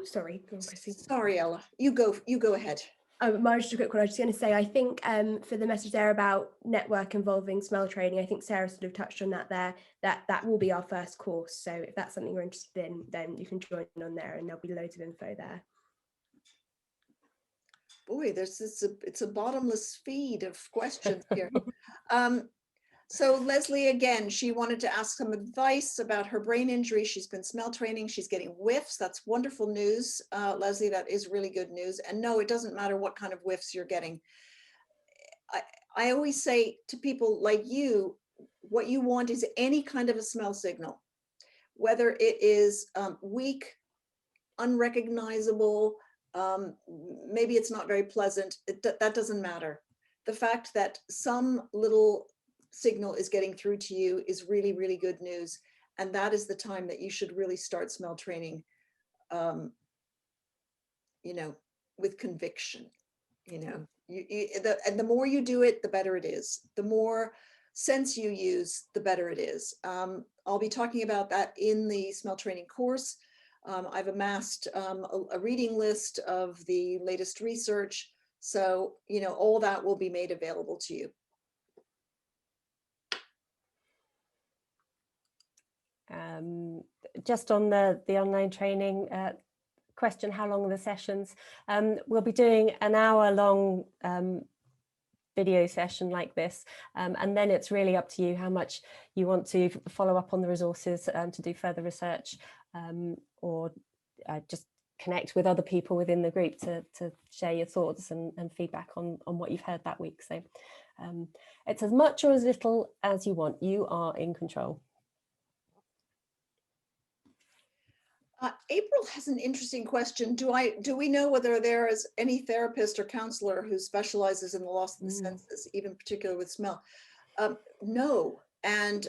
sorry, Ella, you go ahead. Mara, just a quick one. I was just going to say, I think for the message there about network involving smell training, I think Sarah sort of touched on that there, that will be our first course. So if that's something you're interested in, then you can join on there and there'll be loads of info there. Boy, it's a bottomless feed of questions here. So Leslie, again, she wanted to ask some advice about her brain injury. She's been smell training. She's getting whiffs. That's wonderful news. Leslie, that is really good news. And no, it doesn't matter what kind of whiffs you're getting. I always say to people like you, what you want is any kind of a smell signal, whether it is weak, unrecognizable, maybe it's not very pleasant, that doesn't matter. The fact that some little signal is getting through to you is really, really good news. And that is the time that you should really start smell training, you know, with conviction. You know, and the more you do it, the better it is. The more sense you use, the better it is. I'll be talking about that in the smell training course. I've amassed a reading list of the latest research. So, you know, all that will be made available to you. Just on the online training question, how long are the sessions? We'll be doing an hour-long video session like this, and then it's really up to you how much you want to follow up on the resources to do further research, or just connect with other people within the group to share your thoughts and feedback on what you've heard that week. So it's as much or as little as you want. You are in control. April has an interesting question. Do we know whether there is any therapist or counselor who specializes in the loss of the senses, even particularly with smell? No. And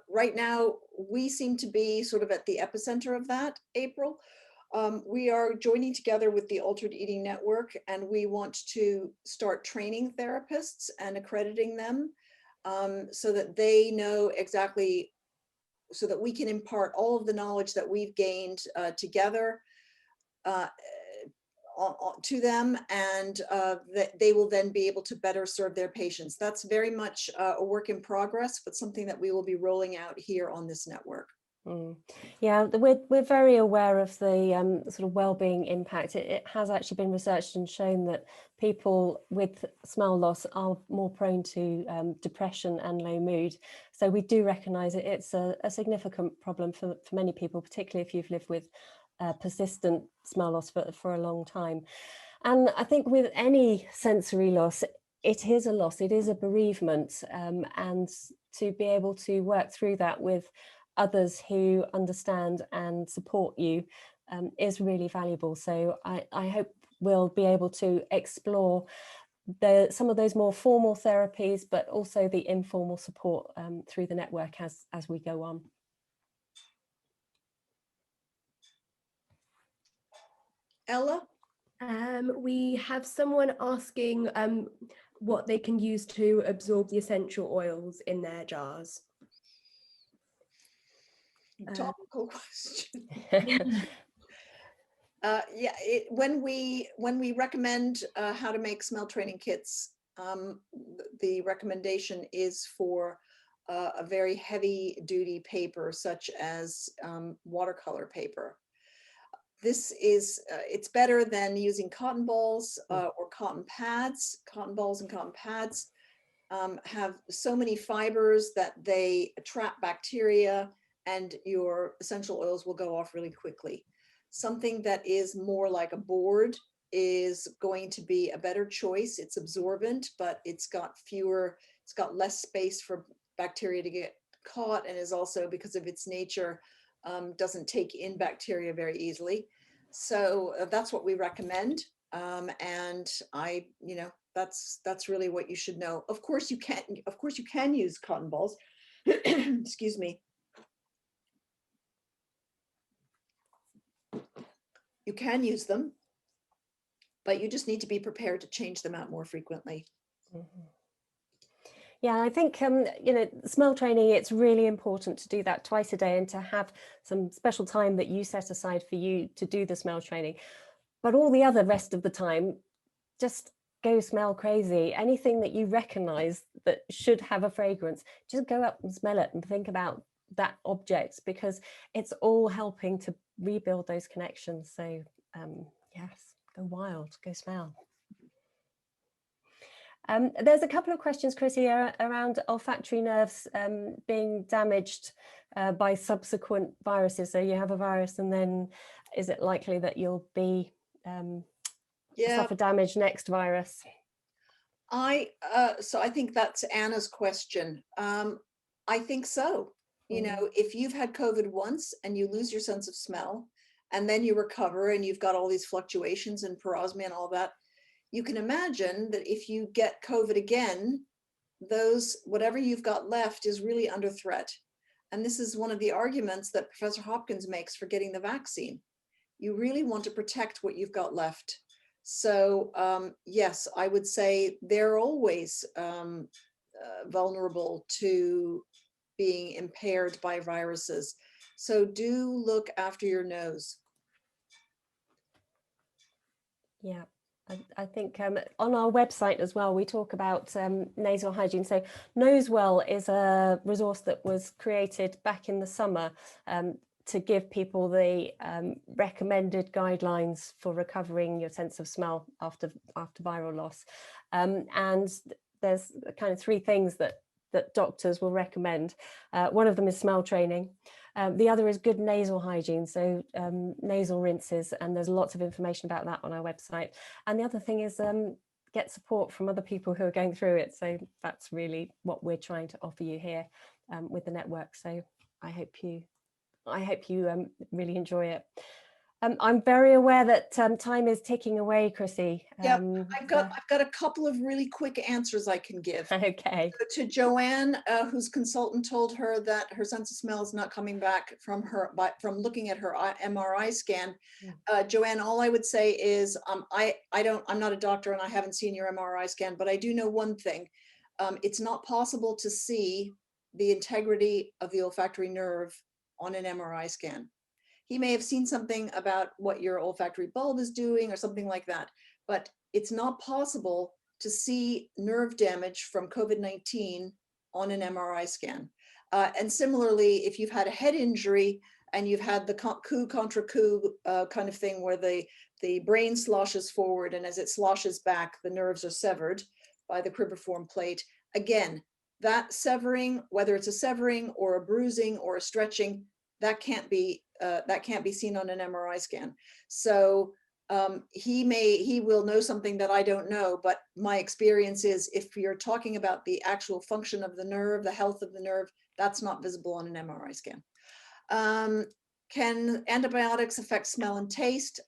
right now we seem to be sort of at the epicenter of that, April. We are joining together with the Altered Eating Network, and we want to start training therapists and accrediting them so that they know exactly, so that we can impart all of the knowledge that we've gained together to them, and that they will then be able to better serve their patients. That's very much a work in progress, but something that we will be rolling out here on this network. Yeah, we're very aware of the sort of well-being impact. It has actually been researched and shown that people with smell loss are more prone to depression and low mood. So we do recognise it's a significant problem for many people, particularly if you've lived with persistent smell loss for a long time. And I think with any sensory loss, it is a loss, it is a bereavement, and to be able to work through that with others who understand and support you is really valuable. So I hope we'll be able to explore some of those more formal therapies, but also the informal support through the network as we go on. Ella? We have someone asking what they can use to absorb the essential oils in their jars. Topical question. Yeah, when we recommend how to make smell training kits, the recommendation is for a very heavy duty paper, such as watercolor paper. This is, it's better than using cotton balls or cotton pads. Cotton balls and cotton pads have so many fibers that they trap bacteria, and your essential oils will go off really quickly. Something that is more like a board is going to be a better choice. It's absorbent, but it's got less space for bacteria to get caught, and is also, because of its nature, doesn't take in bacteria very easily. So that's what we recommend. And that's really what you should know. Of course you can use cotton balls. Excuse me. You can use them, but you just need to be prepared to change them out more frequently. Yeah, I think, smell training, it's really important to do that twice a day and to have some special time that you set aside for you to do the smell training. But all the other rest of the time, just go smell crazy. Anything that you recognize that should have a fragrance, just go up and smell it and think about that object, because it's all helping to rebuild those connections. So yes, go wild, go smell. There's a couple of questions, Chrissy, around olfactory nerves being damaged by subsequent viruses. So you have a virus, and then is it likely that you'll be suffer damage next virus? So I think that's Anna's question. I think so. You know, if you've had COVID once and you lose your sense of smell, and then you recover and you've got all these fluctuations and parosmia and all that, you can imagine that if you get COVID again, whatever you've got left is really under threat. And this is one of the arguments that Professor Hopkins makes for getting the vaccine. You really want to protect what you've got left. So yes, I would say they're always vulnerable to being impaired by viruses. So do look after your nose. Yeah. I think on our website as well, we talk about nasal hygiene. So Nosewell is a resource that was created back in the summer to give people the recommended guidelines for recovering your sense of smell after viral loss. And there's kind of 3 things that doctors will recommend. One of them is smell training. The other is good nasal hygiene, so nasal rinses, and there's lots of information about that on our website. And the other thing is get support from other people who are going through it. So that's really what we're trying to offer you here with the network. So I hope you really enjoy it. I'm very aware that time is ticking away, Chrissy. Yeah, I've got a couple of really quick answers I can give. Okay. So to Joanne, whose consultant told her that her sense of smell is not coming back from looking at her MRI scan. Joanne, all I would say is I'm not a doctor and I haven't seen your MRI scan, but I do know one thing. It's not possible to see the integrity of the olfactory nerve on an MRI scan. He may have seen something about what your olfactory bulb is doing or something like that, but it's not possible to see nerve damage from COVID-19 on an MRI scan. And similarly, if you've had a head injury and you've had the coup contra coup kind of thing where the brain sloshes forward, and as it sloshes back, the nerves are severed by the cribriform plate. Again, that severing, whether it's a severing or a bruising or a stretching, that can't be seen on an MRI scan. So he will know something that I don't know, but my experience is if you're talking about the actual function of the nerve, the health of the nerve, that's not visible on an MRI scan. Can antibiotics affect smell and taste?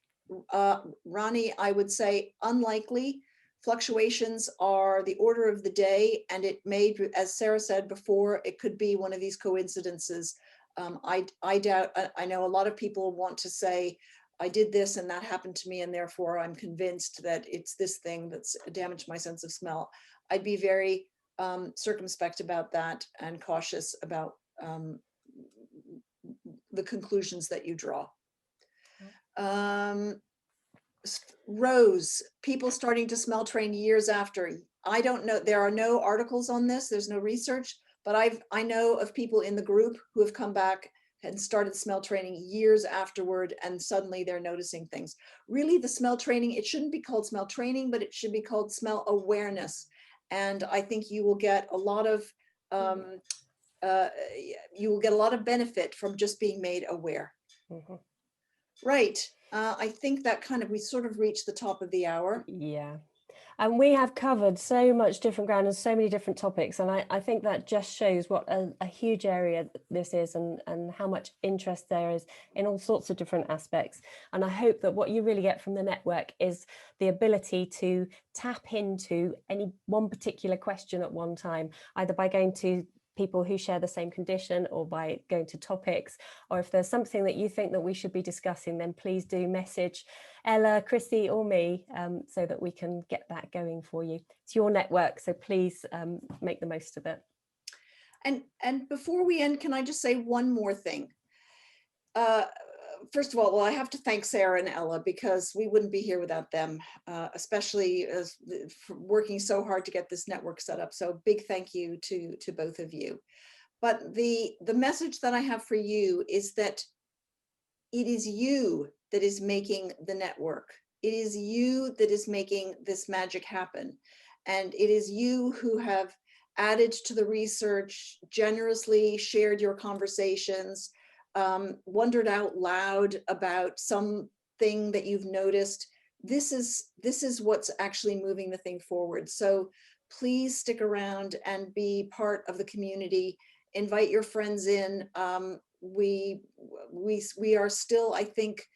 Ronnie, I would say unlikely. Fluctuations are the order of the day, and it may, as Sarah said before, it could be one of these coincidences. I doubt, I know a lot of people want to say, I did this and that happened to me, and therefore I'm convinced that it's this thing that's damaged my sense of smell. I'd be very circumspect about that and cautious about the conclusions that you draw. Rose, people starting to smell train years after. I don't know, there are no articles on this, there's no research, but I know of people in the group who have come back and started smell training years afterward, and suddenly they're noticing things. Really, the smell training, it shouldn't be called smell training, but it should be called smell awareness. And I think you will get a lot of benefit from just being made aware. Right. I think that we sort of reached the top of the hour. Yeah. And we have covered so much different ground and so many different topics. And I think that just shows what a huge area this is, and how much interest there is in all sorts of different aspects. And I hope that what you really get from the network is the ability to tap into any one particular question at one time, either by going to people who share the same condition or by going to topics, or if there's something that you think that we should be discussing, then please do message Ella, Chrissy or me so that we can get that going for you. It's your network, so please make the most of it. And before we end, can I just say one more thing? First of all, well, I have to thank Sarah and Ella, because we wouldn't be here without them, especially for working so hard to get this network set up. So big thank you to both of you. But the message that I have for you is that it is you that is making the network. It is you that is making this magic happen. And it is you who have added to the research, generously shared your conversations, wondered out loud about something that you've noticed. this is what's actually moving the thing forward. So please stick around and be part of the community. Invite your friends in. We are still, I think,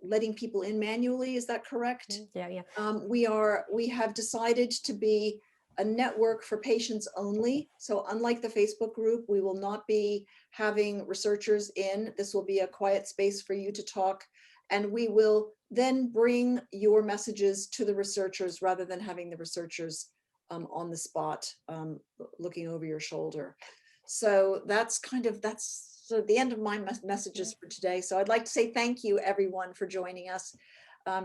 letting people in manually. Is that correct? Yeah. We have decided to be a network for patients only. So unlike the Facebook group, we will not be having researchers in. This will be a quiet space for you to talk. And we will then bring your messages to the researchers rather than having the researchers on the spot looking over your shoulder. So that's so the end of my messages for today. So I'd like to say thank you, everyone, for joining us.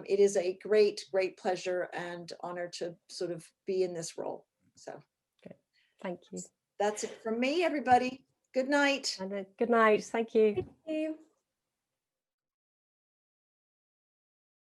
It is a great, great pleasure and honor to sort of be in this role. So Good. Thank you. that's it from me, everybody. Good night. And good night. Thank you. Thank you.